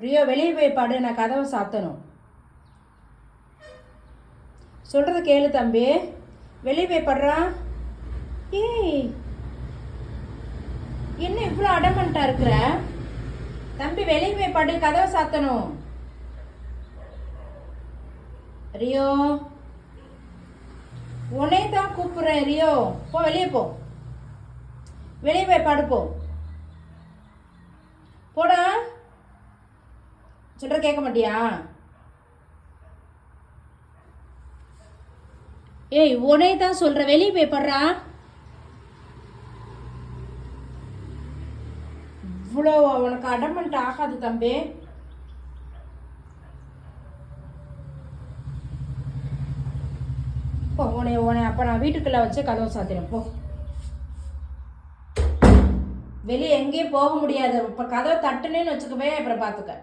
Rio வெளியே போய் பாடு, நான் கதவை சாத்தணும். சொல்கிறது கேளு தம்பி, வெளியே போய் படுறான். ஏய், என்ன இவ்வளோ அடமண்ட்டாக இருக்கிற தம்பி? வெளியே போய் படு, கதவை சாத்தணும். ரியோ, உன்னே தான் கூப்பிடுறேன். ரியோ, போ, வெளியே போ, வெளியே போய் படுப்போ. போடா, சொல்ற கேட்க மாட்டியா? ஏய், உனே தான் சொல்ற, வெளியே போய் படுறா. இவ்வளோ உனக்கு அடமெண்ட் ஆகாது தம்பி. போ, உனே அப்போ நான் வீட்டுக்குள்ளே வச்சு கதவை சாத்திரேன். போ, வெளியே எங்கேயும் போக முடியாது. இப்போ கதவை தட்டுனேன்னு வச்சுக்கவே, அப்புறம் பார்த்துக்க.